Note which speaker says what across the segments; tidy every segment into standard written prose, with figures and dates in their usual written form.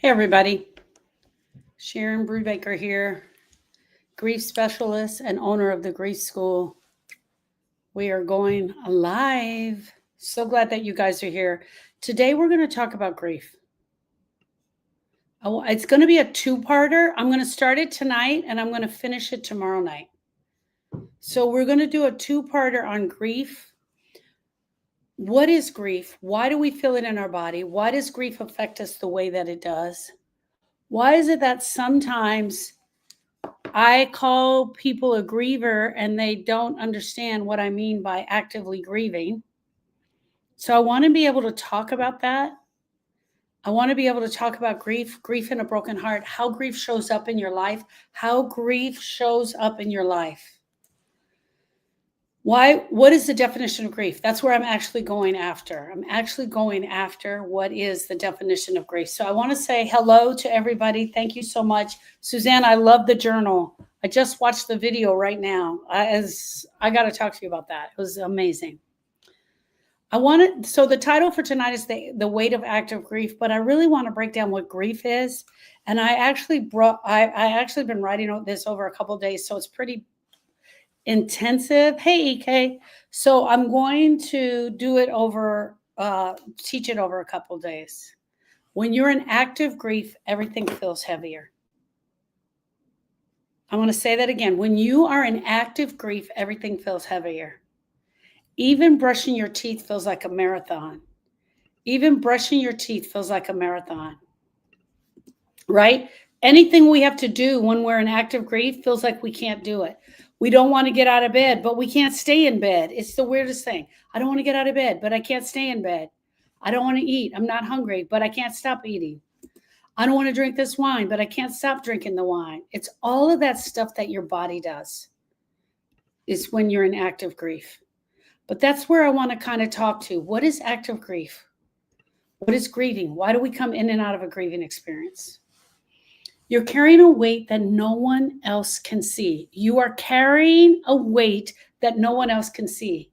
Speaker 1: Hey everybody, Sharon Brubaker here, grief specialist and owner of the Grief School. We are going live. So glad that you guys are here. Today we're going to talk about grief. It's going to be a two-parter. I'm going to start it tonight and I'm going to finish it tomorrow night. So we're going to do a two-parter on grief. What is grief? Why do we feel it in our body? Why does grief affect us the way that it does? Why is it that sometimes I call people a griever and they don't understand what I mean by actively grieving? So I want to be able to talk about that. I want to be able to talk about grief in a broken heart, how grief shows up in your life, how grief shows up in your life. What is the definition of grief? That's where I'm actually going after. I'm actually going after what is the definition of grief. So I want to say hello to everybody. Thank you so much. Suzanne, I love the journal. I just watched the video right now. I got to talk to you about that. It was amazing. So the title for tonight is the weight of active grief, but I really want to break down what grief is. And I actually been writing this over a couple of days, so it's pretty intensive. Hey, EK. So I'm going to do it teach it over a couple of days. When you're in active grief, everything feels heavier. I'm going to say that again. When you are in active grief, everything feels heavier. Even brushing your teeth feels like a marathon. Even brushing your teeth feels like a marathon, right? Anything we have to do when we're in active grief feels like we can't do it. We don't want to get out of bed, but we can't stay in bed. It's the weirdest thing. I don't want to get out of bed, but I can't stay in bed. I don't want to eat. I'm not hungry, but I can't stop eating. I don't want to drink this wine, but I can't stop drinking the wine. It's all of that stuff that your body does is when you're in active grief. But that's where I want to kind of talk to. What is active grief? What is grieving? Why do we come in and out of a grieving experience? You're carrying a weight that no one else can see. You are carrying a weight that no one else can see.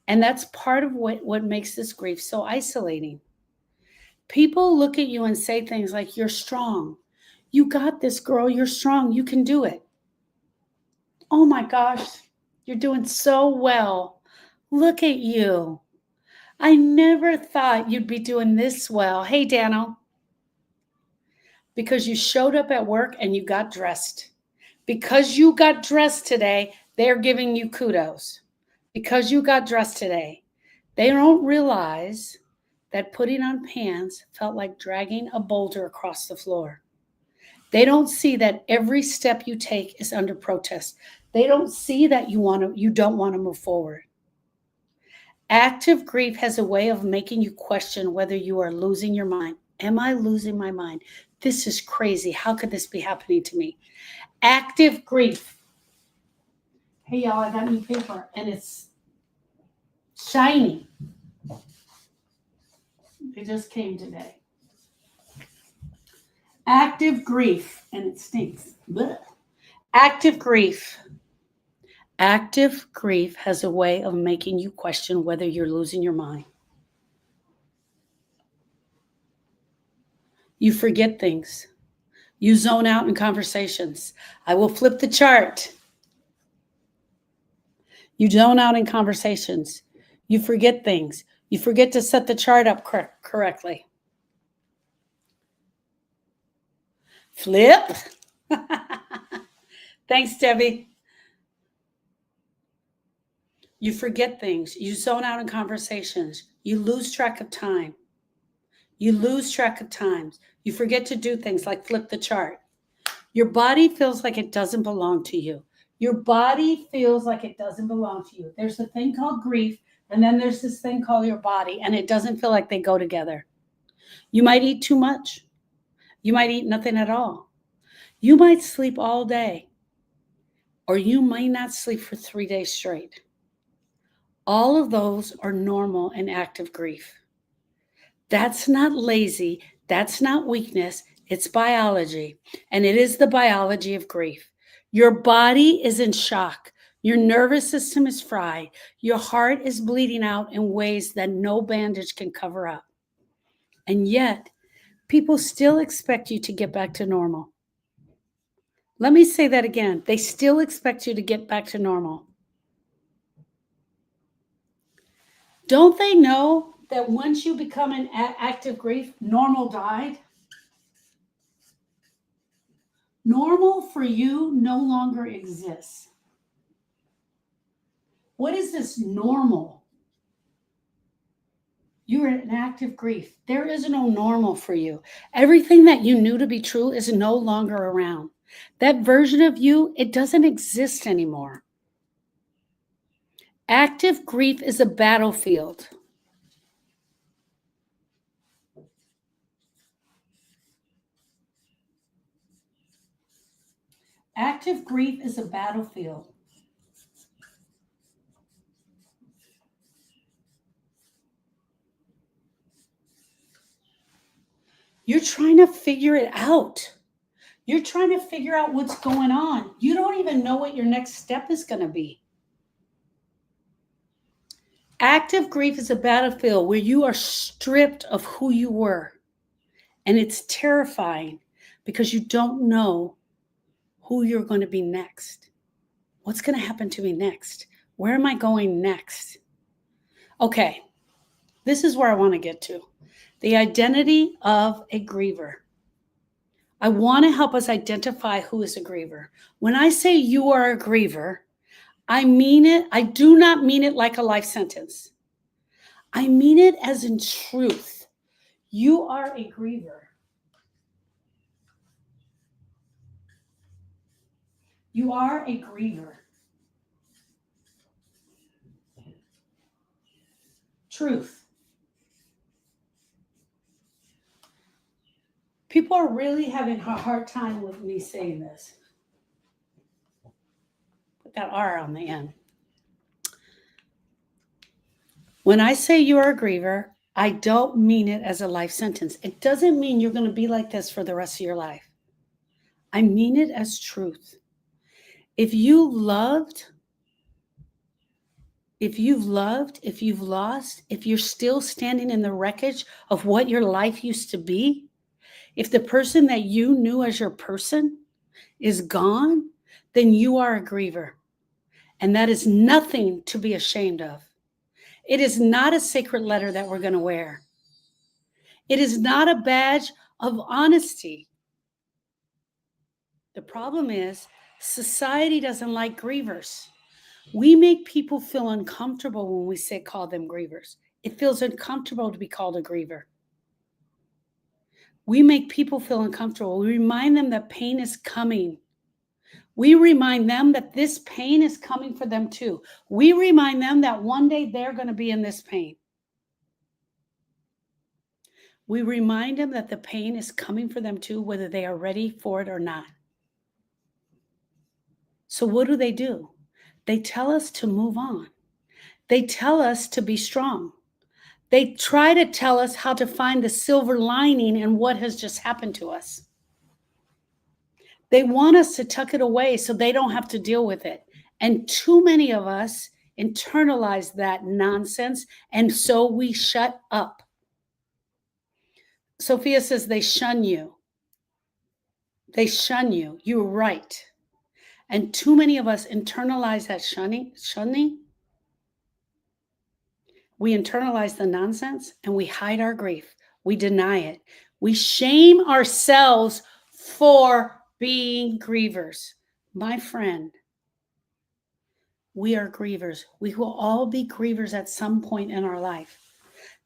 Speaker 1: And that's part of what makes this grief so isolating. People look at you and say things like, you're strong. You got this, girl. You're strong. You can do it. Oh my gosh, you're doing so well. Look at you. I never thought you'd be doing this well. Hey, Dano. Because you showed up at work and you got dressed. Because you got dressed today, they're giving you kudos. Because you got dressed today. They don't realize that putting on pants felt like dragging a boulder across the floor. They don't see that every step you take is under protest. They don't see that you don't want to move forward. Active grief has a way of making you question whether you are losing your mind. Am I losing my mind? This is crazy. How could this be happening to me? Active grief. Hey, y'all, I got new paper, and it's shiny. It just came today. Active grief, and it stinks. Blech. Active grief. Active grief has a way of making you question whether you're losing your mind. You forget things. You zone out in conversations. I will flip the chart. You zone out in conversations. You forget things. You forget to set the chart up correctly. Flip. Thanks, Debbie. You forget things. You zone out in conversations. You lose track of time. You lose track of times. You forget to do things like flip the chart. Your body feels like it doesn't belong to you. Your body feels like it doesn't belong to you. There's a thing called grief, and then there's this thing called your body, and it doesn't feel like they go together. You might eat too much. You might eat nothing at all. You might sleep all day, or you might not sleep for 3 days straight. All of those are normal in active grief. That's not lazy. That's not weakness. It's biology. And it is the biology of grief. Your body is in shock. Your nervous system is fried. Your heart is bleeding out in ways that no bandage can cover up. And yet, People still expect you to get back to normal. Let me say that again. They still expect you to get back to normal. Don't they know that once you become in active grief, normal died? Normal for you no longer exists. What is this normal? You're in active grief. There is no normal for you. Everything that you knew to be true is no longer around. That version of you, it doesn't exist anymore. Active grief is a battlefield. Active grief is a battlefield. You're trying to figure it out. You're trying to figure out what's going on. You don't even know what your next step is going to be. Active grief is a battlefield where you are stripped of who you were. And it's terrifying because you don't know who you're going to be next. What's going to happen to me next? Where am I going next? Okay, this is where I want to get to. The identity of a griever. I want to help us identify who is a griever. When I say you are a griever, I mean it. I do not mean it like a life sentence. I mean it as in truth. You are a griever. You are a griever. Truth. People are really having a hard time with me saying this. Put that R on the end. When I say you are a griever, I don't mean it as a life sentence. It doesn't mean you're going to be like this for the rest of your life. I mean it as truth. If you've loved, if you've lost, if you're still standing in the wreckage of what your life used to be, if the person that you knew as your person is gone, then you are a griever. And that is nothing to be ashamed of. It is not a sacred letter that we're going to wear. It is not a badge of honesty. The problem is society doesn't like grievers. We make people feel uncomfortable when we call them grievers. It feels uncomfortable to be called a griever. We make people feel uncomfortable. We remind them that pain is coming. We remind them that this pain is coming for them too. We remind them that one day they're going to be in this pain. We remind them that the pain is coming for them too, whether they are ready for it or not. So what do? They tell us to move on. They tell us to be strong. They try to tell us how to find the silver lining in what has just happened to us. They want us to tuck it away so they don't have to deal with it. And too many of us internalize that nonsense, and so we shut up. Sophia says they shun you. They shun you. You're right. And too many of us internalize that shunning. We internalize the nonsense and we hide our grief. We deny it. We shame ourselves for being grievers. My friend, we are grievers. We will all be grievers at some point in our life.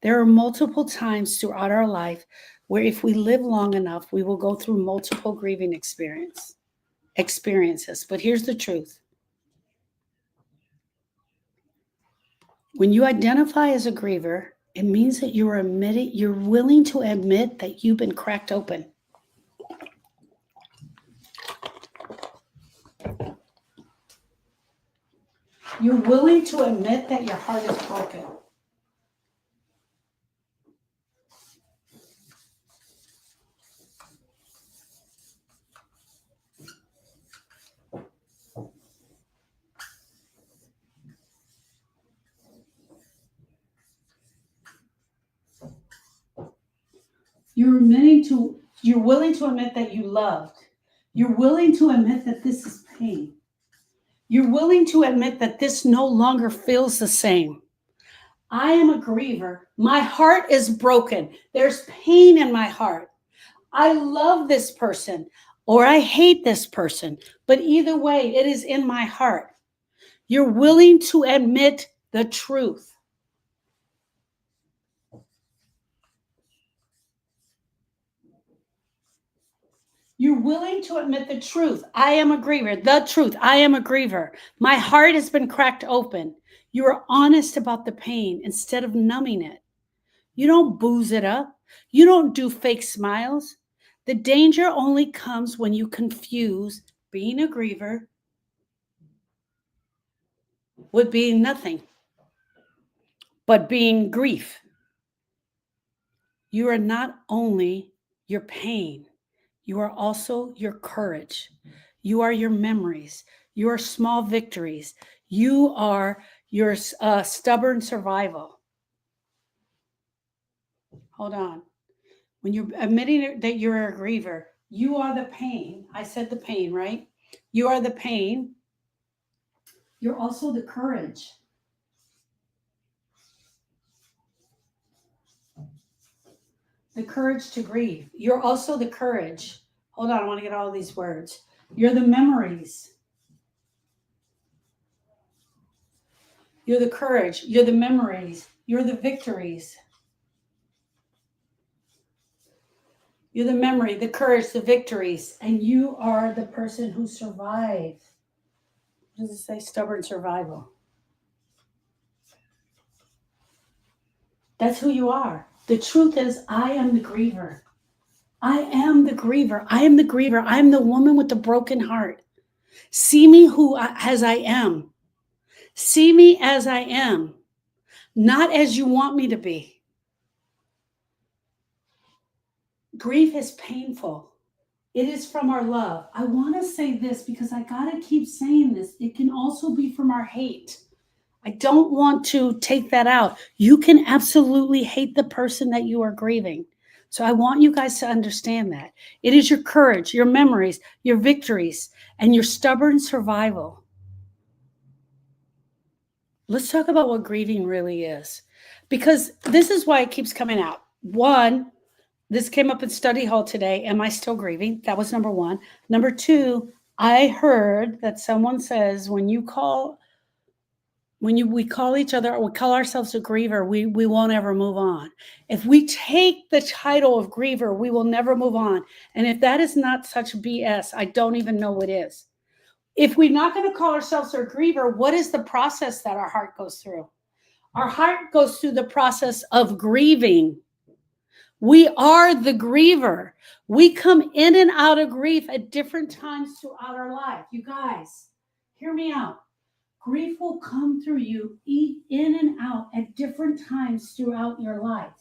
Speaker 1: There are multiple times throughout our life where if we live long enough, we will go through multiple grieving experiences. But here's the truth. When you identify as a griever, it means that you're willing to admit that you've been cracked open. You're willing to admit that your heart is broken. You're willing to admit that you loved. You're willing to admit that this is pain. You're willing to admit that this no longer feels the same. I am a griever. My heart is broken. There's pain in my heart. I love this person or I hate this person, but either way, it is in my heart. You're willing to admit the truth. You're willing to admit the truth. I am a griever. The truth. I am a griever. My heart has been cracked open. You are honest about the pain instead of numbing it. You don't booze it up. You don't do fake smiles. The danger only comes when you confuse being a griever with being nothing, but being grief. You are not only your pain, you are also your courage. You are your memories, your small victories. You are your stubborn survival. Hold on. When you're admitting that you're a griever, you are the pain. I said the pain, right? You are the pain. You're also the courage. The courage to grieve. You're also the courage. Hold on, I want to get all of these words. You're the memories. You're the courage. You're the memories. You're the victories. You're the memory, the courage, the victories. And you are the person who survived. What does it say? Stubborn survival. That's who you are. The truth is, I am the griever. I am the griever. I am the griever. I am the woman with the broken heart. See me as I am. See me as I am, not as you want me to be. Grief is painful. It is from our love. I want to say this because I got to keep saying this. It can also be from our hate. I don't want to take that out. You can absolutely hate the person that you are grieving. So I want you guys to understand that. It is your courage, your memories, your victories, and your stubborn survival. Let's talk about what grieving really is, because this is why it keeps coming out. One, this came up in study hall today. Am I still grieving? That was number one. Number two, I heard that someone says when we call each other, or we call ourselves a griever, we won't ever move on. If we take the title of griever, we will never move on. And if that is not such BS, I don't even know what is. If we're not going to call ourselves a griever, what is the process that our heart goes through? Our heart goes through the process of grieving. We are the griever. We come in and out of grief at different times throughout our life. You guys, hear me out. Grief will come through you in and out at different times throughout your life.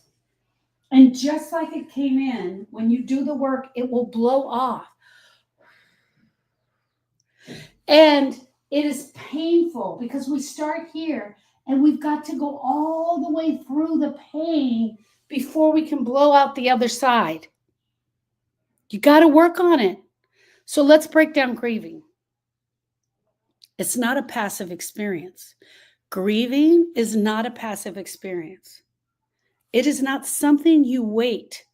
Speaker 1: And just like it came in, when you do the work, it will blow off. And it is painful because we start here and we've got to go all the way through the pain before we can blow out the other side. You got to work on it. So let's break down grieving. It's not a passive experience. Grieving is not a passive experience. It is not something you wait.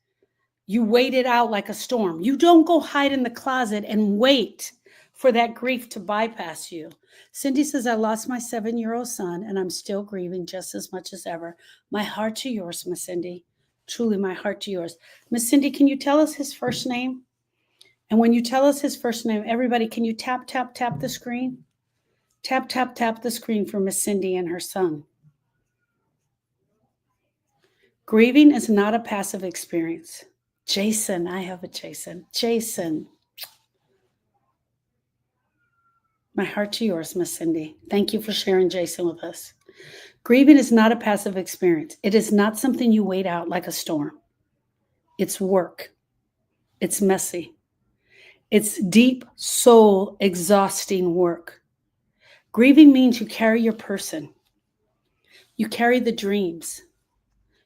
Speaker 1: You wait it out like a storm. You don't go hide in the closet and wait for that grief to bypass you. Cindy says, I lost my 7-year-old son and I'm still grieving just as much as ever. My heart to yours, Miss Cindy. Truly, my heart to yours. Miss Cindy, can you tell us his first name? And when you tell us his first name, everybody, can you tap, tap, tap the screen? Tap, tap, tap the screen for Miss Cindy and her son. Grieving is not a passive experience. Jason, I have a Jason. Jason. My heart to yours, Miss Cindy. Thank you for sharing Jason with us. Grieving is not a passive experience. It is not something you wait out like a storm. It's work. It's messy. It's deep, soul, exhausting work. Grieving means you carry your person. You carry the dreams.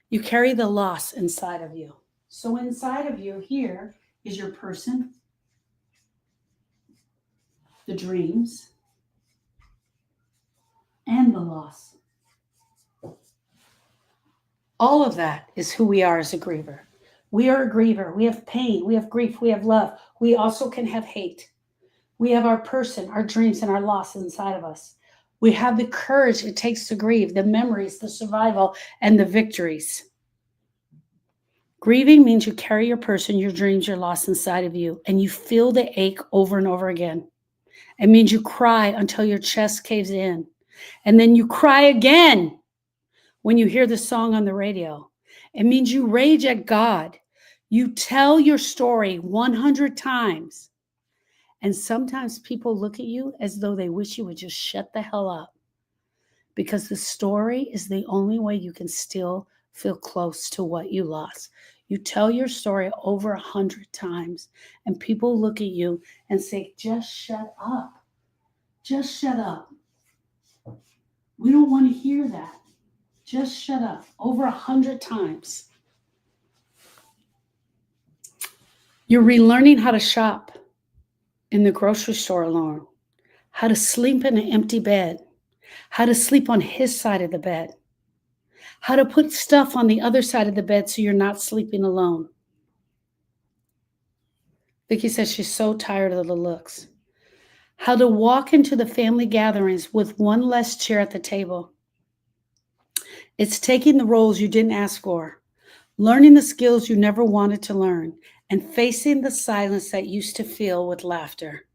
Speaker 1: You carry the loss inside of you. So inside of you here is your person, the dreams, and the loss. All of that is who we are as a griever. We are a griever. We have pain, we have grief, we have love. We also can have hate. We have our person, our dreams, and our loss inside of us. We have the courage it takes to grieve, the memories, the survival, and the victories. Grieving means you carry your person, your dreams, your loss inside of you, and you feel the ache over and over again. It means you cry until your chest caves in, and then you cry again when you hear the song on the radio. It means you rage at God. You tell your story 100 times. And sometimes people look at you as though they wish you would just shut the hell up, because the story is the only way you can still feel close to what you lost. You tell your story over 100 times, and people look at you and say, just shut up. Just shut up. We don't want to hear that. Just shut up. Over 100 times. You're relearning how to shop in the grocery store alone, how to sleep in an empty bed, how to sleep on his side of the bed, how to put stuff on the other side of the bed so you're not sleeping alone. Vicki says she's so tired of the looks. How to walk into the family gatherings with one less chair at the table. It's taking the roles you didn't ask for, learning the skills you never wanted to learn, and facing the silence that used to fill with laughter.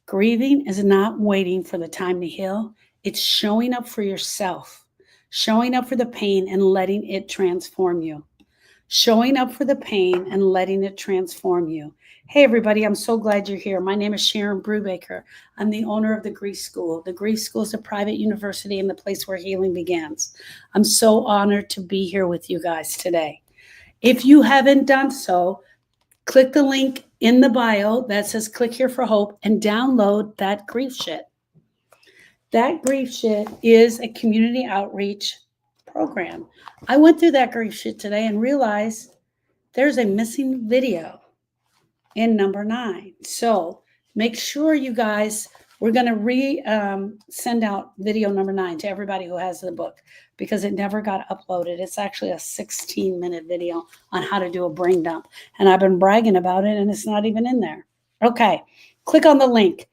Speaker 1: Grieving is not waiting for the time to heal. It's showing up for yourself, showing up for the pain and letting it transform you. Showing up for the pain and letting it transform you. Hey, everybody, I'm so glad you're here. My name is Sharon Brubaker. I'm the owner of the Grief School. The Grief School is a private university and the place where healing begins. I'm so honored to be here with you guys today. If you haven't done so, click the link in the bio that says click here for hope and download that grief shit. That grief shit is a community outreach program. I went through that grief shit today and realized there's a missing video in number 9. So make sure you guys, we're going to send out video number 9 to everybody who has the book, because it never got uploaded. It's actually a 16-minute video on how to do a brain dump. And I've been bragging about it, and it's not even in there. Okay, click on the link.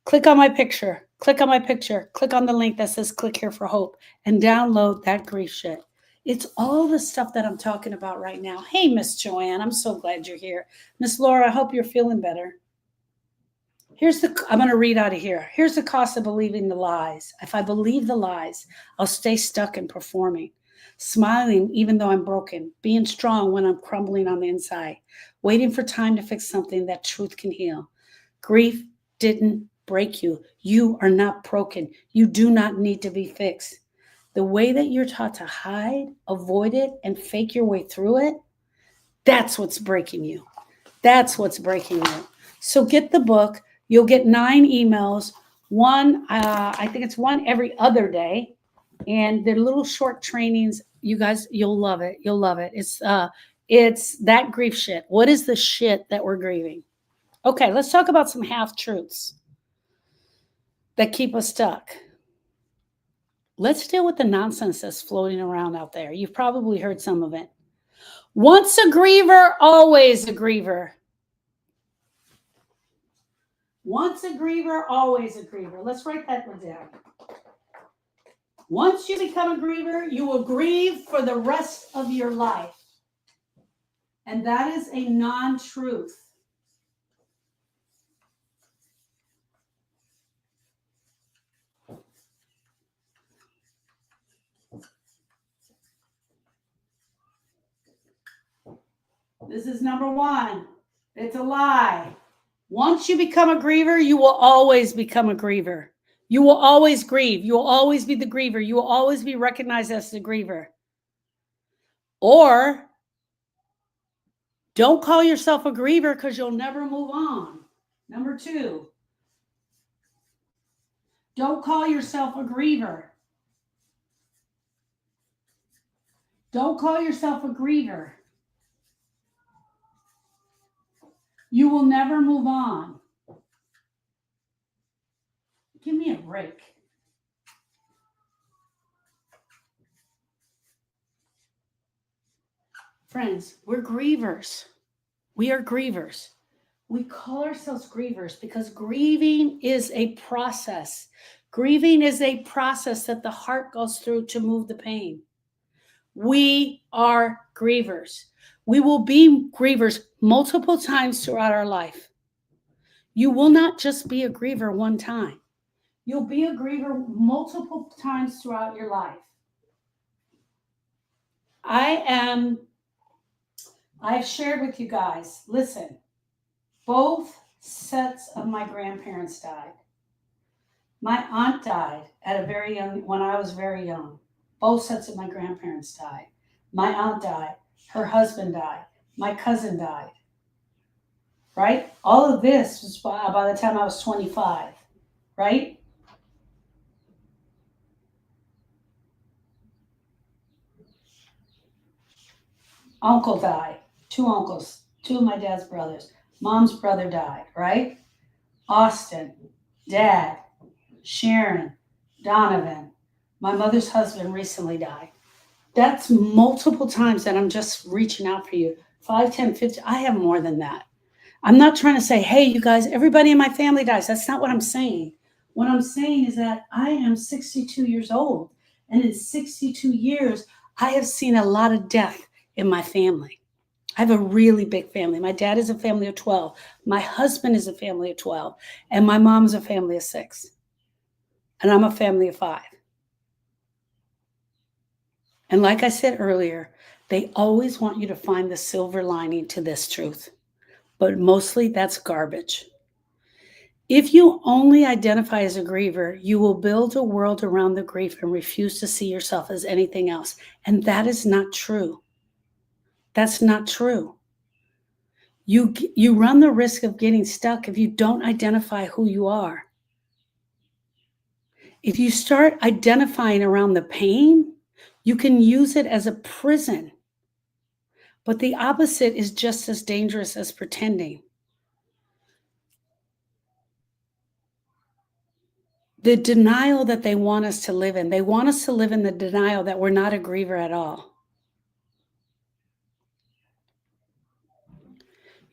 Speaker 1: Click on my picture. Click on my picture. Click on the link that says click here for hope and download that grief shit. It's all the stuff that I'm talking about right now. Hey, Miss Joanne, I'm so glad you're here. Miss Laura, I hope you're feeling better. I'm going to read out of here. Here's the cost of believing the lies. If I believe the lies, I'll stay stuck in performing, smiling even though I'm broken, being strong when I'm crumbling on the inside, waiting for time to fix something that truth can heal. Grief didn't break you. You are not broken. You do not need to be fixed. The way that you're taught to hide, avoid it, and fake your way through it, that's what's breaking you. That's what's breaking you. So get the book. You'll get 9 emails. One, I think it's one every other day. And they're little short trainings. You guys, you'll love it. You'll love it. It's that grief shit. What is the shit that we're grieving? Okay, let's talk about some half-truths that keep us stuck. Let's deal with the nonsense that's floating around out there. You've probably heard some of it. Once a griever, always a griever. Once a griever, always a griever. Let's write that one down. Once you become a griever, you will grieve for the rest of your life. And that is a non-truth. This is number 1. It's a lie. Once you become a griever, you will always become a griever. You will always grieve. You will always be the griever. You will always be recognized as the griever. Or don't call yourself a griever because you'll never move on. Number 2, don't call yourself a griever. Don't call yourself a griever. you will never move on. Give me a break. Friends, we're grievers. We are grievers. We call ourselves grievers because grieving is a process. Grieving is a process that the heart goes through to move the pain. We are grievers. We will be grievers multiple times throughout our life. You will not just be a griever one time. You'll be a griever multiple times throughout your life. I've shared with you guys, listen, both sets of my grandparents died. My aunt died at a very young, when I was very young. Both sets of my grandparents died. My aunt died. Her husband died. My cousin died. Right? All of this was by the time I was 25. Right? Uncle died. Two uncles. Two of my dad's brothers. Mom's brother died. Right? Austin. Dad. Sharon. Donovan. My mother's husband recently died. That's multiple times that I'm just reaching out for you. 5, 10, 50. I have more than that. I'm not trying to say, hey, you guys, everybody in my family dies. That's not what I'm saying. What I'm saying is that I am 62 years old. And in 62 years, I have seen a lot of death in my family. I have a really big family. My dad is a family of 12. My husband is a family of 12. And my mom is a family of 6. And I'm a family of 5. And like I said earlier, they always want you to find the silver lining to this truth. But mostly that's garbage. If you only identify as a griever, you will build a world around the grief and refuse to see yourself as anything else. And that is not true. That's not true. You run the risk of getting stuck if you don't identify who you are. If you start identifying around the pain, you can use it as a prison. But the opposite is just as dangerous as pretending. The denial that they want us to live in, they want us to live in the denial that we're not a griever at all.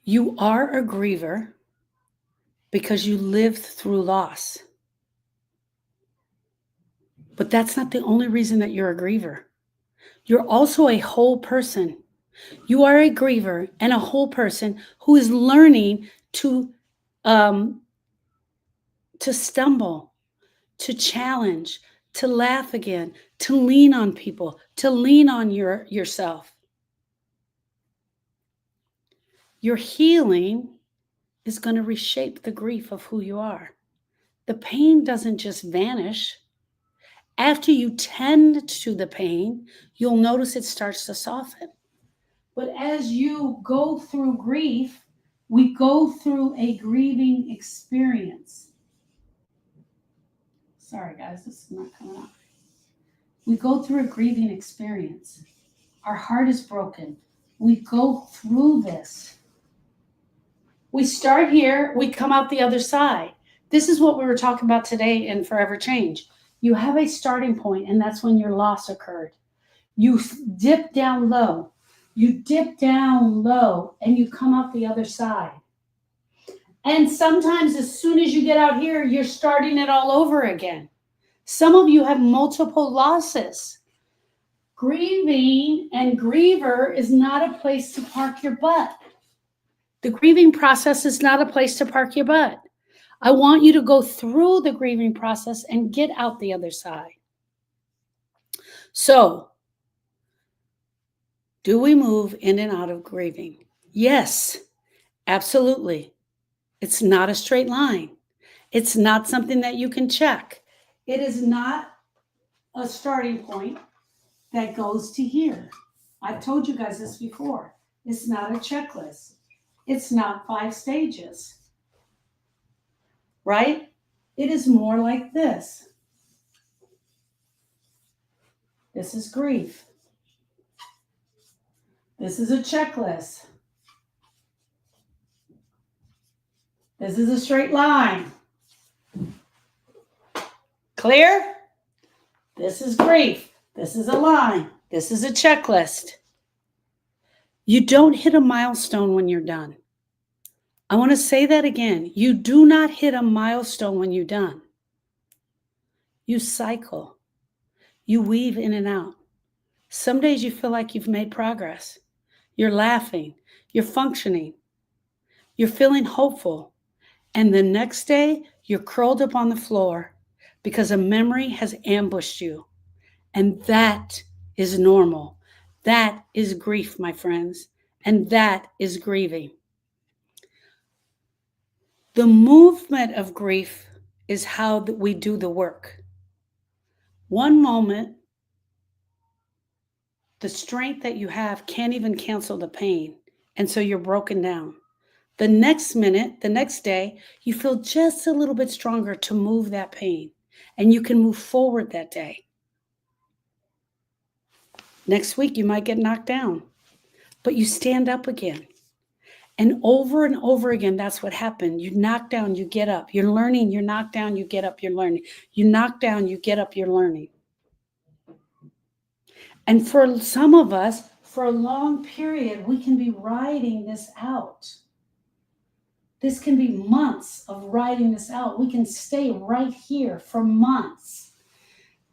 Speaker 1: You are a griever because you lived through loss. But that's not the only reason that you're a griever. You're also a whole person. You are a griever and a whole person who is learning to stumble, to challenge, to laugh again, to lean on people, to lean on yourself. Your healing is going to reshape the grief of who you are. The pain doesn't just vanish. After you tend to the pain, you'll notice it starts to soften. But as you go through grief, we go through a grieving experience. Sorry, guys, this is not coming up. We go through a grieving experience. Our heart is broken. We go through this. We start here, we come out the other side. This is what we were talking about today in Forever Change. You have a starting point, and that's when your loss occurred. You dip down low. You dip down low, and you come out the other side. And sometimes as soon as you get out here, you're starting it all over again. Some of you have multiple losses. Grieving and griever is not a place to park your butt. The grieving process is not a place to park your butt. I want you to go through the grieving process and get out the other side. So, do we move in and out of grieving? Yes, absolutely. It's not a straight line. It's not something that you can check. It is not a starting point that goes to here. I've told you guys this before. It's not a checklist. It's not 5 stages. Right? It is more like this. This is grief. This is a checklist. This is a straight line. Clear? This is grief. This is a line. This is a checklist. You don't hit a milestone when you're done. I want to say that again. You do not hit a milestone when you're done. You cycle. You weave in and out. Some days you feel like you've made progress. You're laughing. You're functioning. You're feeling hopeful. And the next day, you're curled up on the floor because a memory has ambushed you. And that is normal. That is grief, my friends. And that is grieving. The movement of grief is how we do the work. One moment, the strength that you have can't even cancel the pain. And so you're broken down. The next minute, the next day, you feel just a little bit stronger to move that pain. And you can move forward that day. Next week, you might get knocked down. But you stand up again. And over again, that's what happened. You knock down, you get up. You're learning, you knock down, you get up, you're learning. You knock down, you get up, you're learning. And for some of us, for a long period, we can be riding this out. This can be months of riding this out. We can stay right here for months.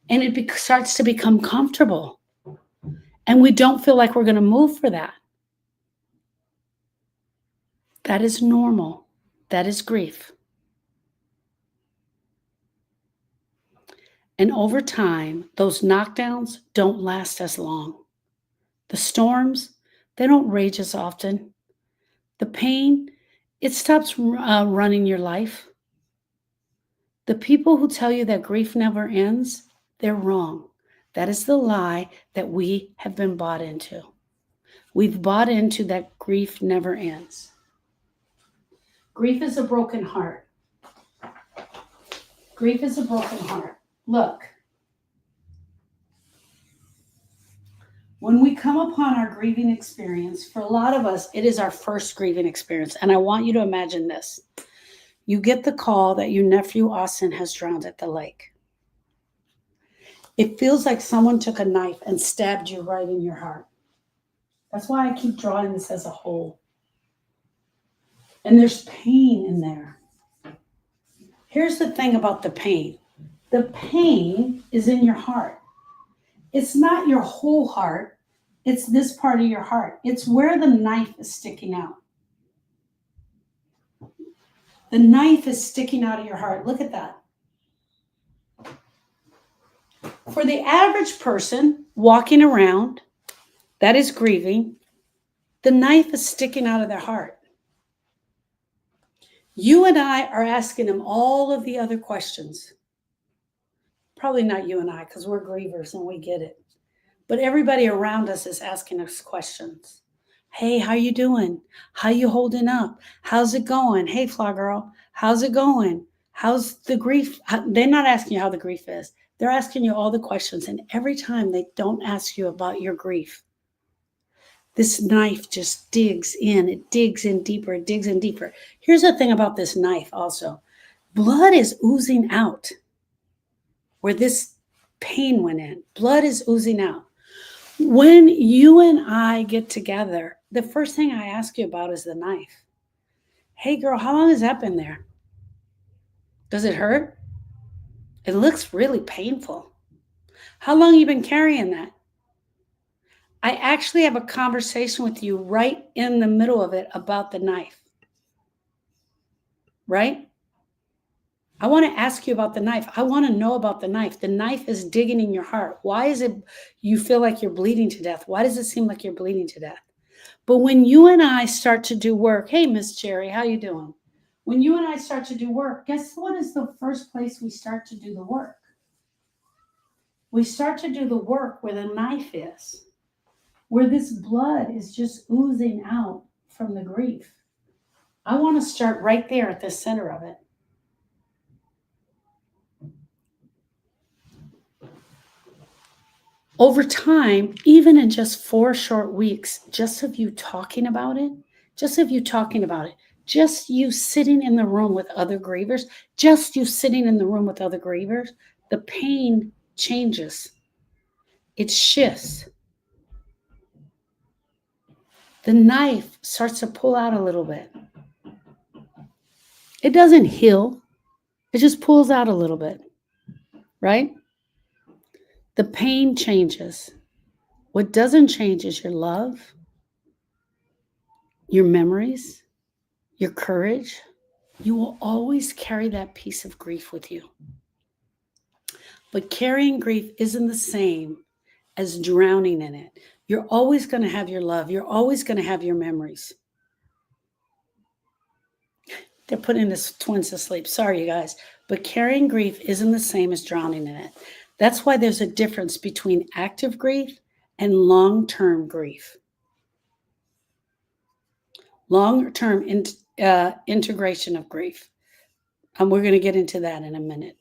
Speaker 1: And it starts to become comfortable. And we don't feel like we're going to move for that. That is normal. That is grief. And over time, those knockdowns don't last as long. The storms, they don't rage as often. The pain, it stops running your life. The people who tell you that grief never ends, they're wrong. That is the lie that we have been bought into. We've bought into that grief never ends. Grief is a broken heart. Grief is a broken heart. Look, when we come upon our grieving experience, for a lot of us, it is our first grieving experience. And I want you to imagine this. You get the call that your nephew Austin has drowned at the lake. It feels like someone took a knife and stabbed you right in your heart. That's why I keep drawing this as a whole. And there's pain in there. Here's the thing about the pain. The pain is in your heart. It's not your whole heart. It's this part of your heart. It's where the knife is sticking out. The knife is sticking out of your heart. Look at that. For the average person walking around that is grieving, the knife is sticking out of their heart. You and I are asking them all of the other questions. Probably not you and I, because we're grievers and we get it. But everybody around us is asking us questions. Hey, how you doing? How you holding up? How's it going? Hey, Fly Girl, how's it going? How's the grief? They're not asking you how the grief is. They're asking you all the questions. And every time they don't ask you about your grief, this knife just digs in. It digs in deeper. It digs in deeper. Here's the thing about this knife also. Blood is oozing out where this pain went in. Blood is oozing out. When you and I get together, the first thing I ask you about is the knife. Hey, girl, how long has that been there? Does it hurt? It looks really painful. How long have you been carrying that? I actually have a conversation with you right in the middle of it about the knife. Right? I want to ask you about the knife. I want to know about the knife. The knife is digging in your heart. Why is it you feel like you're bleeding to death? Why does it seem like you're bleeding to death? But when you and I start to do work, hey, Miss Cherry, how you doing? When you and I start to do work, guess what is the first place we start to do the work? We start to do the work where the knife is, where this blood is just oozing out from the grief. I want to start right there at the center of it. Over time, even in just 4 short weeks, just of you talking about it, just you sitting in the room with other grievers, just you sitting in the room with other grievers, the pain changes. It shifts. The knife starts to pull out a little bit. It doesn't heal. It just pulls out a little bit, right? The pain changes. What doesn't change is your love, your memories, your courage. You will always carry that piece of grief with you. But carrying grief isn't the same as drowning in it. You're always going to have your love. You're always going to have your memories. They're putting the twins to sleep. Sorry, you guys. But carrying grief isn't the same as drowning in it. That's why there's a difference between active grief and long-term grief. Long-term integration of grief. We're going to get into that in a minute.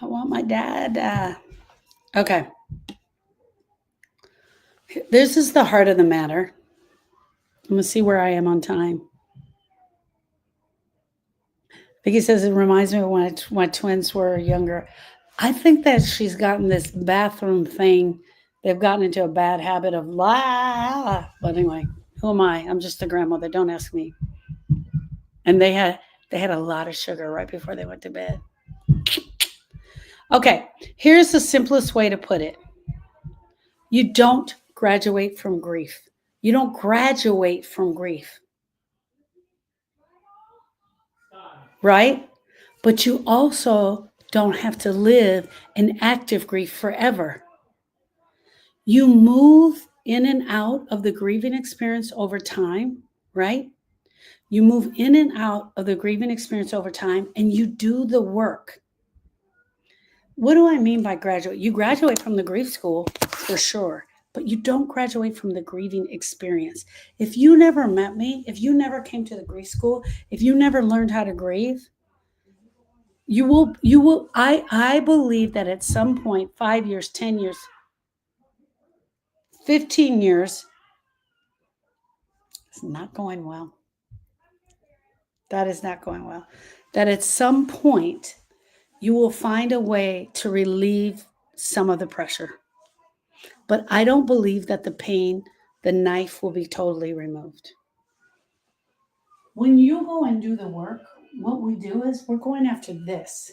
Speaker 1: I want my dad. Okay. This is the heart of the matter. I'm going to see where I am on time. Vicky says it reminds me of when my twins were younger. I think that she's gotten this bathroom thing. They've gotten into a bad habit of But anyway, who am I? I'm just a grandmother. Don't ask me. And they had a lot of sugar right before they went to bed. Okay, here's the simplest way to put it. You don't graduate from grief. You don't graduate from grief. Right? But you also don't have to live in active grief forever. You move in and out of the grieving experience over time, right? You move in and out of the grieving experience over time, and you do the work. What do I mean by graduate? You graduate from the grief school for sure, but you don't graduate from the grieving experience. If you never met me, if you never came to the grief school, if you never learned how to grieve, you will, I believe that at some point, 5 years, 10 years, 15 years, it's not going well. That is not going well. That at some point, you will find a way to relieve some of the pressure. But I don't believe that the pain, the knife will be totally removed. When you go and do the work, what we do is we're going after this.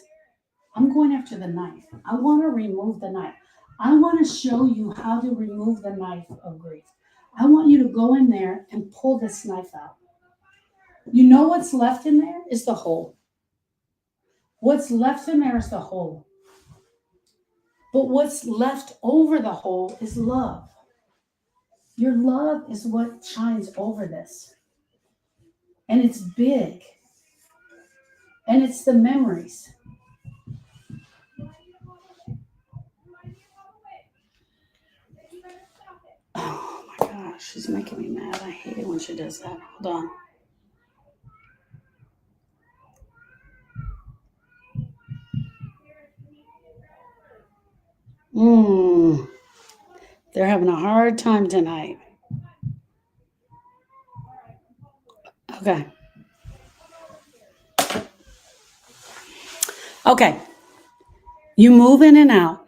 Speaker 1: I'm going after the knife. I want to remove the knife. I want to show you how to remove the knife of grief. I want you to go in there and pull this knife out. You know what's left in there is the hole. What's left in there is the hole. But what's left over the hole is love. Your love is what shines over this. And it's big. And it's the memories. Oh my gosh, she's making me mad. I hate it when she does that. Hold on. They're having a hard time tonight. Okay. Okay. You move in and out.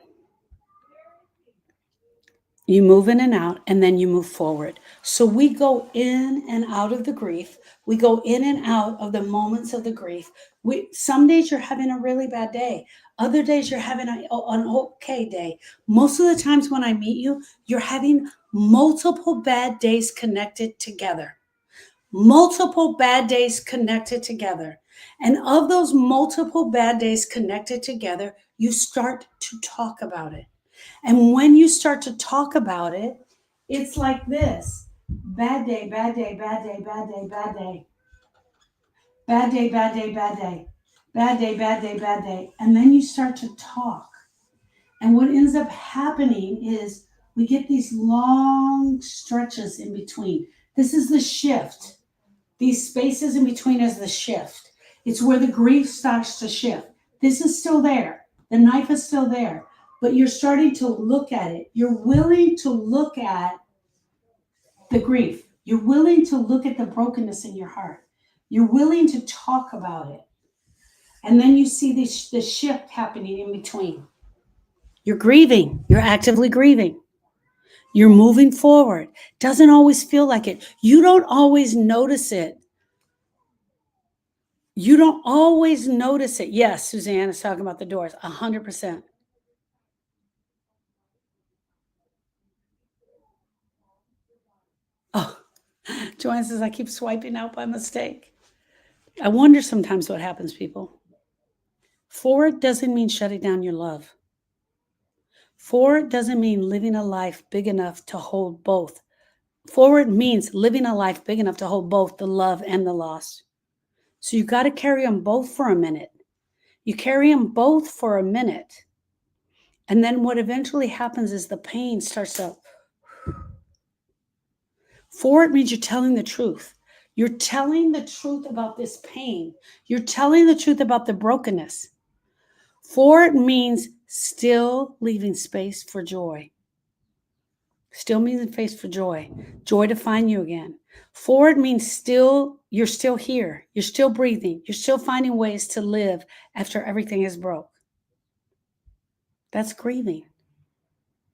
Speaker 1: You move in and out, and then you move forward. So we go in and out of the grief. We go in and out of the moments of the grief. Some days you're having a really bad day. Other days you're having an okay day. Most of the times when I meet you, you're having multiple bad days connected together. Multiple bad days connected together. And of those multiple bad days connected together, you start to talk about it. And when you start to talk about it, it's like this. Bad day, bad day, bad day, bad day, bad day. Bad day, bad day, bad day. Bad day, bad day, bad day. And then you start to talk. And what ends up happening is we get these long stretches in between. This is the shift. These spaces in between is the shift. It's where the grief starts to shift. This is still there. The knife is still there. but you're starting to look at it. You're willing to look at the grief. You're willing to look at the brokenness in your heart. You're willing to talk about it. And then you see the shift happening in between. You're grieving. You're actively grieving. You're moving forward. Doesn't always feel like it. You don't always notice it. You don't always notice it. Yes, Suzanne is talking about the doors. 100%. Oh, Joanne says, I keep swiping out by mistake. I wonder sometimes what happens, people. Forward doesn't mean shutting down your love. Forward doesn't mean living a life big enough to hold both. Forward means living a life big enough to hold both the love and the loss. So you got to carry them both for a minute. You carry them both for a minute. And then what eventually happens is the pain starts to. Forward means you're telling the truth. You're telling the truth about this pain. You're telling the truth about the brokenness. Forward means still leaving space for joy. Still means space for joy. Joy to find you again. Forward means you're still here. You're still breathing. You're still finding ways to live after everything is broke. That's grieving.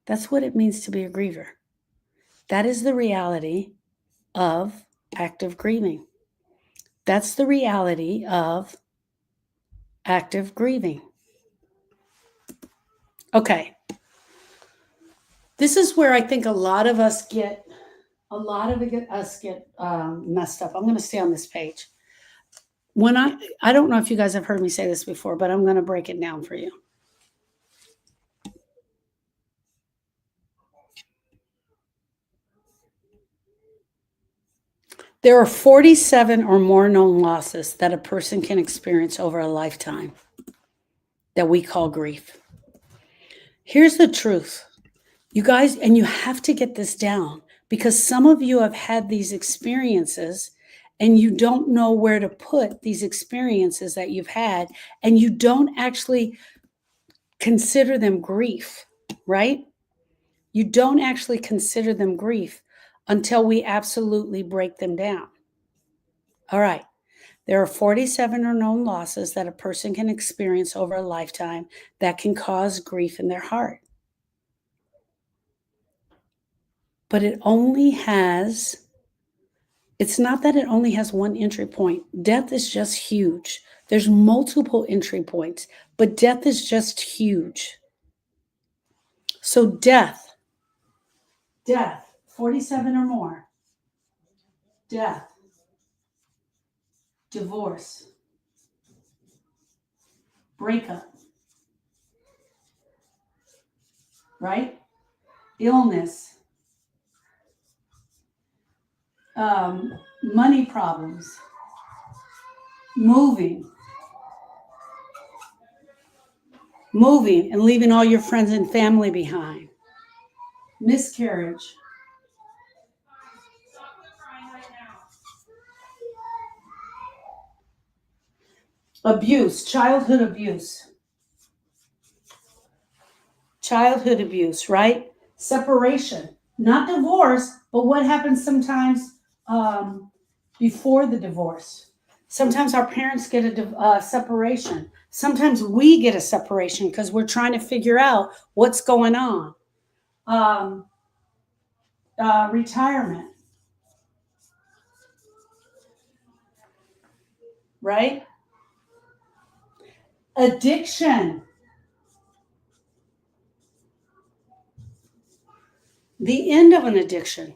Speaker 1: That's what it means to be a griever. That is the reality of active grieving. That's the reality of active grieving. Okay. This is where I think a lot of us get messed up. I'm going to stay on this page. When I don't know if you guys have heard me say this before, but I'm going to break it down for you. There are 47 or more known losses that a person can experience over a lifetime that we call grief. Here's the truth, you guys, and you have to get this down because some of you have had these experiences and you don't know where to put these experiences that you've had, and you don't actually consider them grief, right? You don't actually consider them grief until we absolutely break them down. All right. There are 47 or known losses that a person can experience over a lifetime that can cause grief in their heart. But it's not that it only has one entry point. Death is just huge. There's multiple entry points, but death is just huge. So death, 47 or more, death, divorce, breakup, right? Illness, money problems, moving and leaving all your friends and family behind, miscarriage, abuse, childhood abuse, right? Separation, not divorce, but what happens sometimes before the divorce. Sometimes our parents get a separation. Sometimes we get a separation because we're trying to figure out what's going on. Retirement, right? Addiction. The end of an addiction,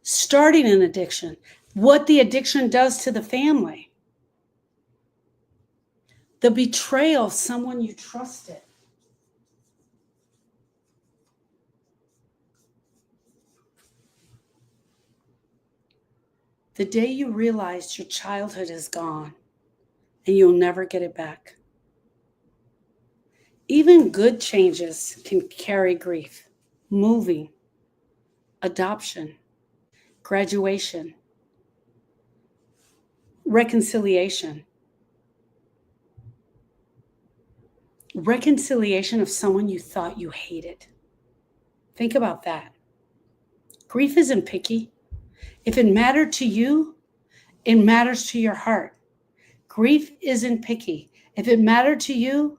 Speaker 1: starting an addiction, what the addiction does to the family, the betrayal of someone you trusted. The day you realize your childhood is gone and you'll never get it back. Even good changes can carry grief. Moving, adoption, graduation, reconciliation. reconciliation of someone you thought you hated. Think about that. Grief isn't picky. If it mattered to you, it matters to your heart. Grief isn't picky. If it mattered to you,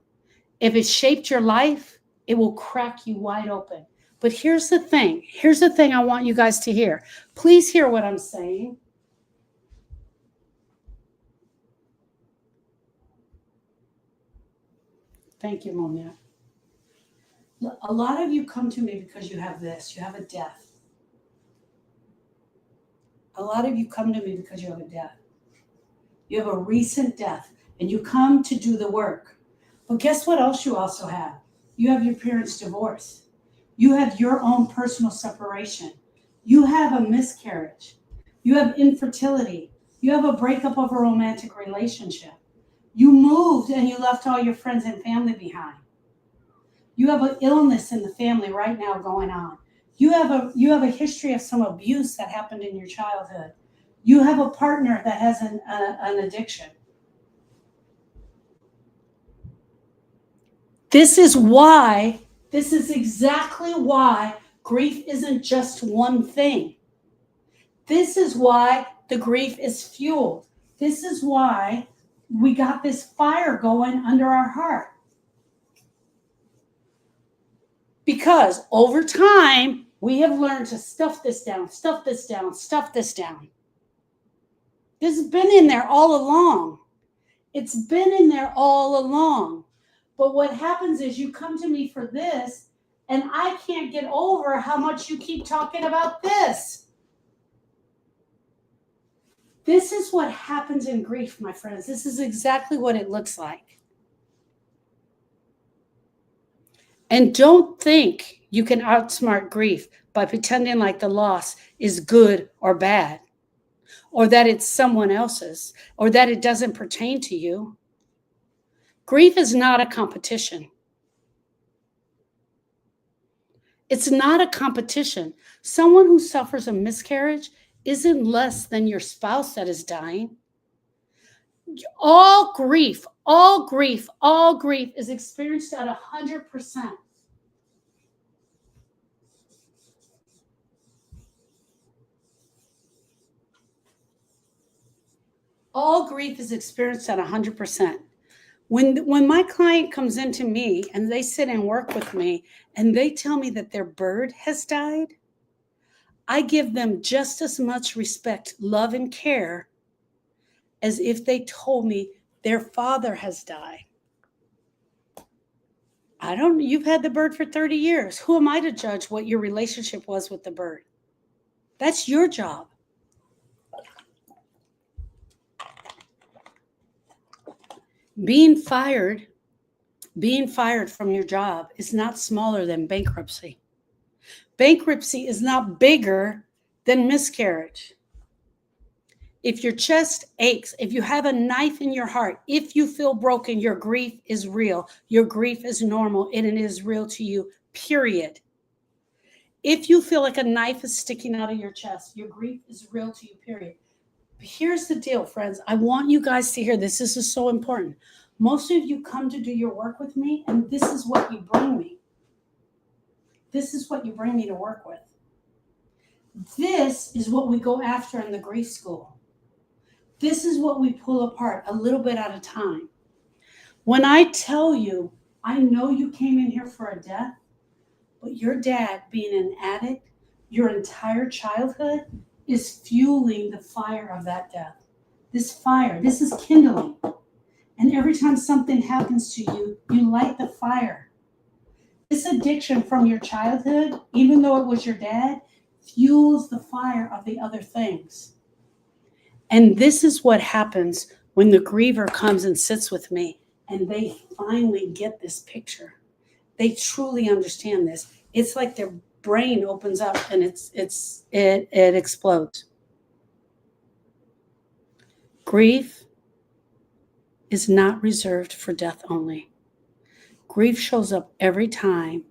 Speaker 1: if it shaped your life, it will crack you wide open. But here's the thing. Here's the thing I want you guys to hear. Please hear what I'm saying. Thank you, Monia. A lot of you come to me because you have this. You have a death. A lot of you come to me because you have a death. You have a recent death, and you come to do the work. But guess what else you also have? You have your parents' divorce. You have your own personal separation. You have a miscarriage. You have infertility. You have a breakup of a romantic relationship. You moved and you left all your friends and family behind. You have an illness in the family right now going on. You have a history of some abuse that happened in your childhood. You have a partner that has an addiction. This is exactly why grief isn't just one thing. This is why the grief is fueled. This is why we got this fire going under our heart. Because over time, we have learned to stuff this down, stuff this down, stuff this down. This has been in there all along. It's been in there all along. But what happens is you come to me for this, and I can't get over how much you keep talking about this. This is what happens in grief, my friends. This is exactly what it looks like. And don't think you can outsmart grief by pretending like the loss is good or bad, or that it's someone else's, or that it doesn't pertain to you. Grief is not a competition. It's not a competition. Someone who suffers a miscarriage isn't less than your spouse that is dying. All grief is experienced at 100%. All grief is experienced at 100%. When my client comes into me and they sit and work with me and they tell me that their bird has died, I give them just as much respect, love, and care as if they told me their father has died. You've had the bird for 30 years. Who am I to judge what your relationship was with the bird? That's your job. Being fired from your job is not smaller than bankruptcy. Bankruptcy is not bigger than miscarriage. If your chest aches, if you have a knife in your heart, if you feel broken, your grief is real. Your grief is normal, and it is real to you, period. If you feel like a knife is sticking out of your chest, your grief is real to you, period. But here's the deal, friends. I want you guys to hear this. This is so important. Most of you come to do your work with me, and this is what you bring me. This is what you bring me to work with. This is what we go after in the grief school. This is what we pull apart a little bit at a time. When I tell you, I know you came in here for a death, but your dad being an addict, your entire childhood is fueling the fire of that death. This fire, this is kindling. And every time something happens to you, you light the fire. This addiction from your childhood, even though it was your dad, fuels the fire of the other things. And this is what happens when the griever comes and sits with me and they finally get this picture. They truly understand this. It's like their brain opens up and it explodes. Grief is not reserved for death only. Grief shows up every time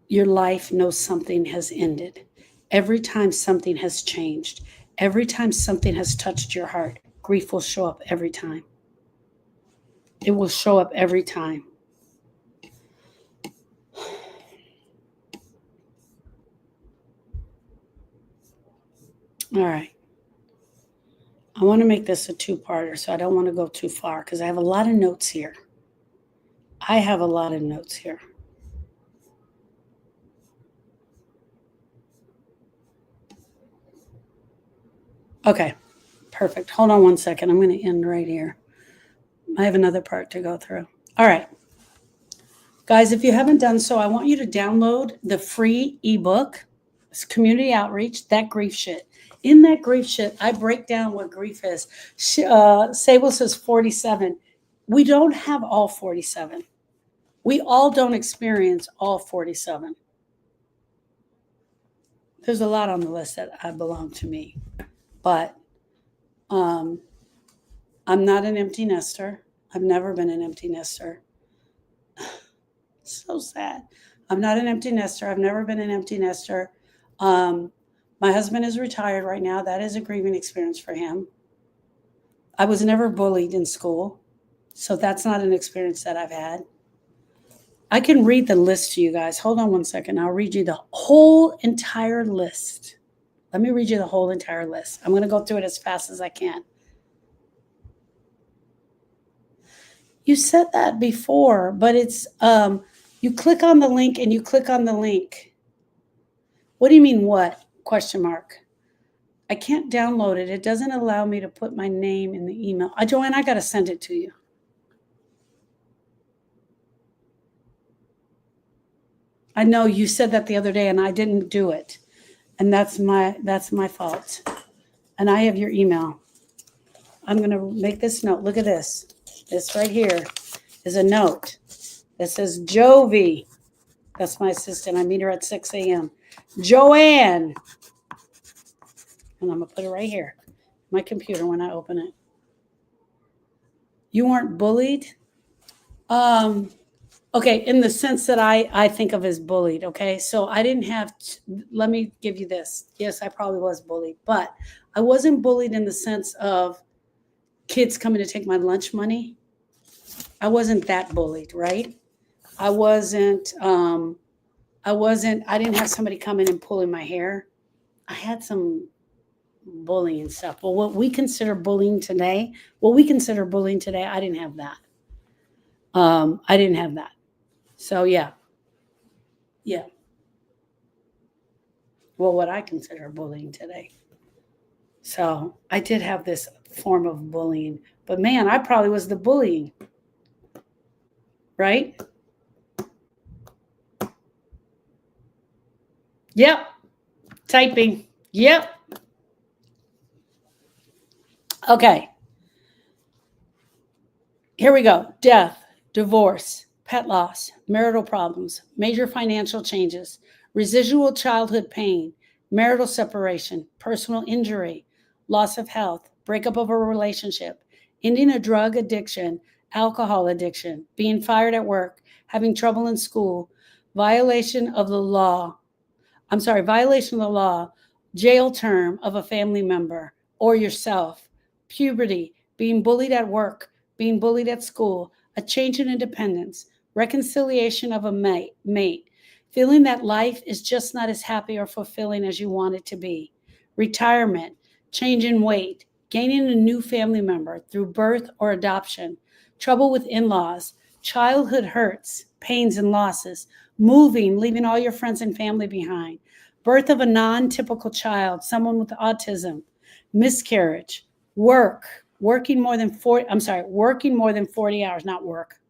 Speaker 1: your life knows something has ended. Every time something has changed. Every time something has touched your heart, grief will show up every time. It will show up every time. All right. I want to make this a two-parter, so I don't want to go too far because I have a lot of notes here. Okay, perfect. Hold on one second. I'm going to end right here. I have another part to go through. All right. Guys, if you haven't done so, I want you to download the free ebook. It's community outreach, that grief shit. In that grief shit, I break down what grief is. Sable says 47. We don't have all 47. We all don't experience all 47. There's a lot on the list that I belong to me. But I'm not an empty nester. I've never been an empty nester. So sad. I'm not an empty nester. I've never been an empty nester. My husband is retired right now. That is a grieving experience for him. I was never bullied in school, so that's not an experience that I've had. I can read the list to you guys. Hold on one second. I'll read you the whole entire list. Let me read you the whole entire list. I'm going to go through it as fast as I can. You said that before, but it's you click on the link and you click on the link. What do you mean what? Question mark. I can't download it. It doesn't allow me to put my name in the email. Joanne, I got to send it to you. I know you said that the other day and I didn't do it. And that's my fault. And I have your email. I'm going to make this note. Look at this. This right here is a note that says Jovi. That's my assistant. I meet her at 6 a.m. Joanne. And I'm going to put it right here. My computer when I open it. You weren't bullied? Okay, in the sense that I think of as bullied, okay? So I didn't have, let me give you this. Yes, I probably was bullied, but I wasn't bullied in the sense of kids coming to take my lunch money. I wasn't that bullied, right? I didn't have somebody come in and pulling my hair. I had some bullying stuff, but what we consider bullying today, I didn't have that. I didn't have that. So yeah. Well, what I consider bullying today. So I did have this form of bullying, but man, I probably was the bullying, right? Yep. Typing. Yep. Okay. Here we go. Death, divorce, pet loss, marital problems, major financial changes, residual childhood pain, marital separation, personal injury, loss of health, breakup of a relationship, ending a drug addiction, alcohol addiction, being fired at work, having trouble in school, violation of the law, jail term of a family member or yourself, puberty, being bullied at work, being bullied at school, a change in independence, reconciliation of a mate, feeling that life is just not as happy or fulfilling as you want it to be, retirement, change in weight, gaining a new family member through birth or adoption, trouble with in-laws, childhood hurts, pains and losses, moving, leaving all your friends and family behind, birth of a non-typical child, someone with autism, miscarriage, working more than 40 hours, not work.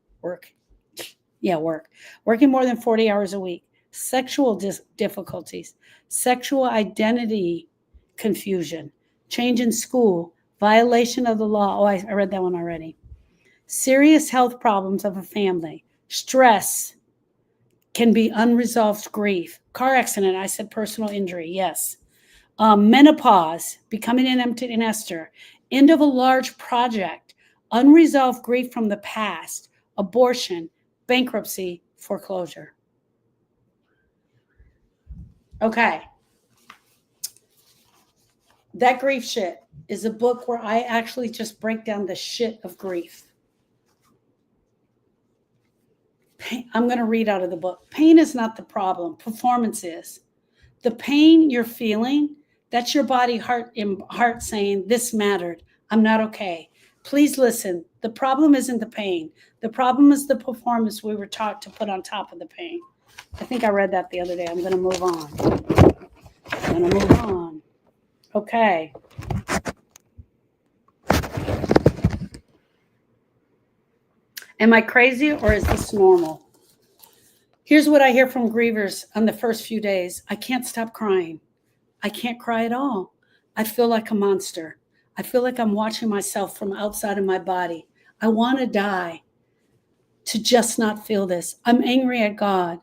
Speaker 1: Working more than 40 hours a week, sexual difficulties, sexual identity confusion, change in school, violation of the law. Oh, I read that one already. Serious health problems of a family, stress can be unresolved grief, car accident. I said personal injury. Yes. Menopause, becoming an empty nester, end of a large project, unresolved grief from the past, abortion, bankruptcy, foreclosure. Okay. That Grief Shit is a book where I actually just break down the shit of grief. I'm going to read out of the book. Pain is not the problem. Performance is. The pain you're feeling, that's your body heart saying, this mattered. I'm not okay. Please listen. The problem isn't the pain. The problem is the performance we were taught to put on top of the pain. I think I read that the other day. I'm going to move on. Okay. Am I crazy or is this normal? Here's what I hear from grievers on the first few days. I can't stop crying. I can't cry at all. I feel like a monster. I feel like I'm watching myself from outside of my body. I want to die to just not feel this. I'm angry at God.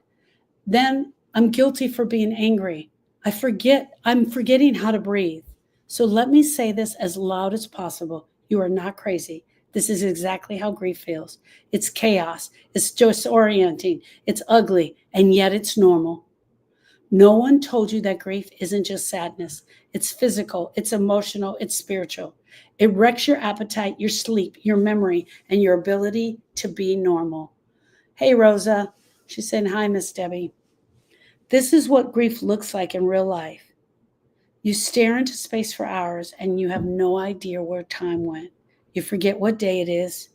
Speaker 1: Then I'm guilty for being angry. I'm forgetting how to breathe. So let me say this as loud as possible. You are not crazy. This is exactly how grief feels. It's chaos. It's disorienting. It's ugly. And yet it's normal. No one told you that grief isn't just sadness. It's physical. It's emotional. It's spiritual. It wrecks your appetite, your sleep, your memory, and your ability to be normal. Hey, Rosa. She's saying, hi, Miss Debbie. This is what grief looks like in real life. You stare into space for hours and you have no idea where time went. You forget what day it is.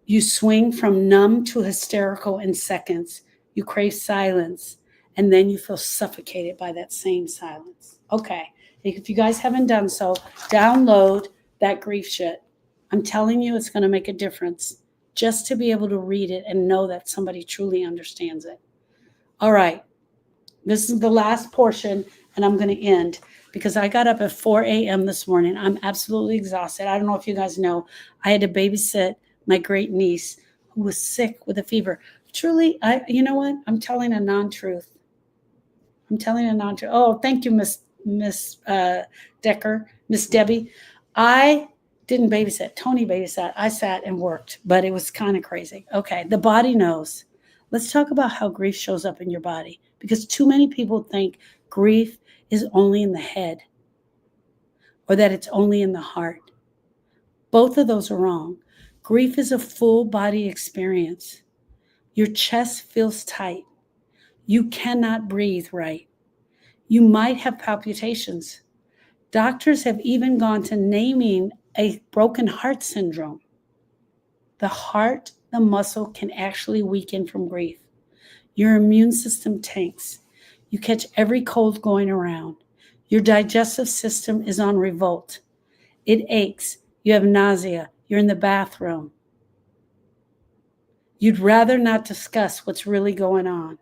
Speaker 1: You swing from numb to hysterical in seconds. You crave silence, and then you feel suffocated by that same silence. Okay, if you guys haven't done so, download that grief shit. I'm telling you, it's going to make a difference just to be able to read it and know that somebody truly understands it. All right, this is the last portion, and I'm going to end because I got up at 4 a.m. this morning. I'm absolutely exhausted. I don't know if you guys know, I had to babysit my great niece who was sick with a fever. Truly, you know what? I'm telling a non-truth. Oh, thank you, Miss Decker, Miss Debbie. I didn't babysit. Tony babysat. I sat and worked, but it was kind of crazy. Okay, the body knows. Let's talk about how grief shows up in your body, because too many people think grief is only in the head or that it's only in the heart. Both of those are wrong. Grief is a full body experience. Your chest feels tight. You cannot breathe right. You might have palpitations. Doctors have even gone to naming a broken heart syndrome. The heart, the muscle can actually weaken from grief. Your immune system tanks. You catch every cold going around. Your digestive system is on revolt. It aches. You have nausea. You're in the bathroom. You'd rather not discuss what's really going on.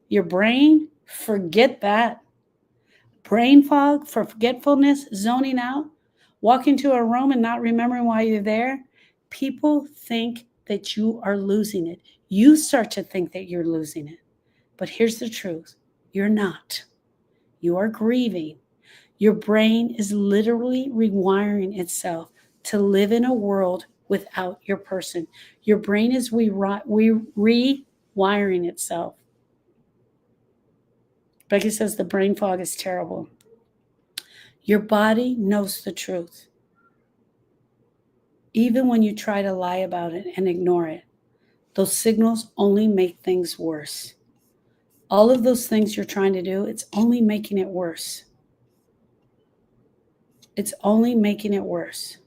Speaker 1: Your brain, forget that. Brain fog, forgetfulness, zoning out, walking to a room and not remembering why you're there. People think that you are losing it. You start to think that you're losing it. But here's the truth. You're not. You are grieving. Your brain is literally rewiring itself to live in a world without your person. Your brain is rewiring itself. Becky says the brain fog is terrible. Your body knows the truth. Even when you try to lie about it and ignore it, those signals only make things worse. All of those things you're trying to do, it's only making it worse. It's only making it worse.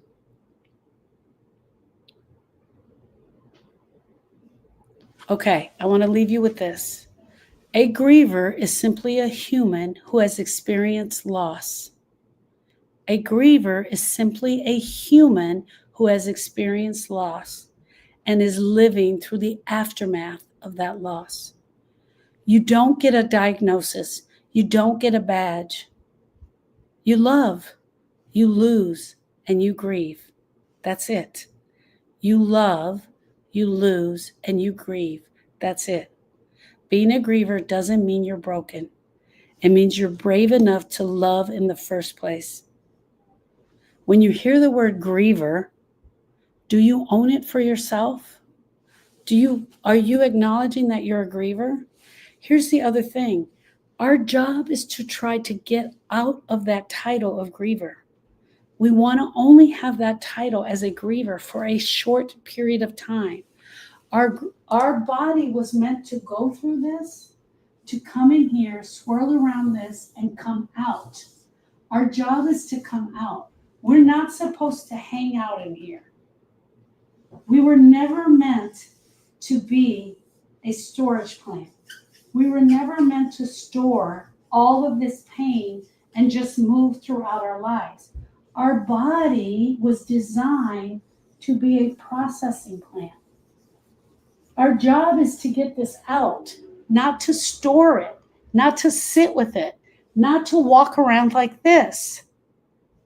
Speaker 1: Okay, I want to leave you with this. A griever is simply a human who has experienced loss. A griever is simply a human who has experienced loss and is living through the aftermath of that loss. You don't get a diagnosis. You don't get a badge. You love, you lose, and you grieve. That's it. You love, you lose, and you grieve. That's it. Being a griever doesn't mean you're broken. It means you're brave enough to love in the first place. When you hear the word griever, do you own it for yourself? Are you acknowledging that you're a griever? Here's the other thing. Our job is to try to get out of that title of griever. We want to only have that title as a griever for a short period of time. Our body was meant to go through this, to come in here, swirl around this, and come out. Our job is to come out. We're not supposed to hang out in here. We were never meant to be a storage plant. We were never meant to store all of this pain and just move throughout our lives. Our body was designed to be a processing plant. Our job is to get this out, not to store it, not to sit with it, not to walk around like this.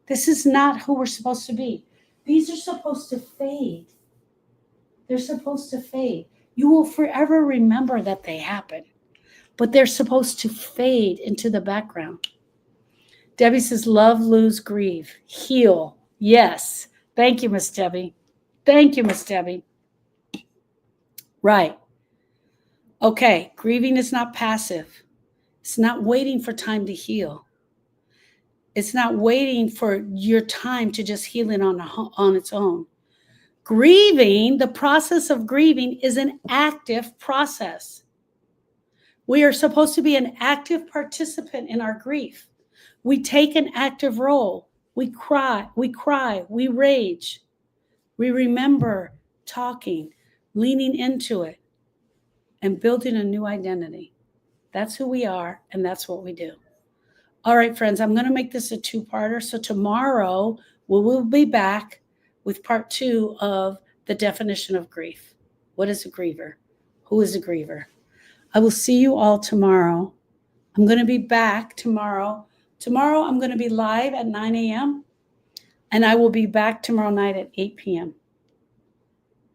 Speaker 1: This is not who we're supposed to be. These are supposed to fade. They're supposed to fade. You will forever remember that they happened, but they're supposed to fade into the background. Debbie says, love, lose, grieve, heal. Yes. Thank you, Miss Debbie. Thank you, Miss Debbie. Right. Okay. Grieving is not passive. It's not waiting for time to heal. It's not waiting for your time to just heal it on its own. Grieving, the process of grieving, is an active process. We are supposed to be an active participant in our grief. We take an active role. We cry, we rage. We remember talking, leaning into it, and building a new identity. That's who we are, and that's what we do. All right, friends, I'm going to make this a two-parter. So tomorrow we will be back with part 2 of the definition of grief. What is a griever? Who is a griever? I will see you all tomorrow. I'm going to be back tomorrow. Tomorrow I'm going to be live at 9 a.m. and I will be back tomorrow night at 8 p.m.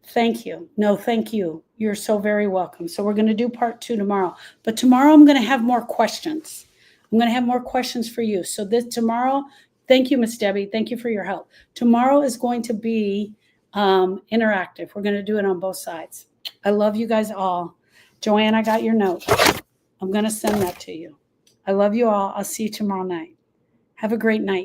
Speaker 1: Thank you. No, thank you. You're so very welcome. So we're going to do part 2 tomorrow. But tomorrow I'm going to have more questions. I'm going to have more questions for you. So this tomorrow, thank you, Miss Debbie. Thank you for your help. Tomorrow is going to be interactive. We're going to do it on both sides. I love you guys all. Joanne, I got your note. I'm going to send that to you. I love you all. I'll see you tomorrow night. Have a great night.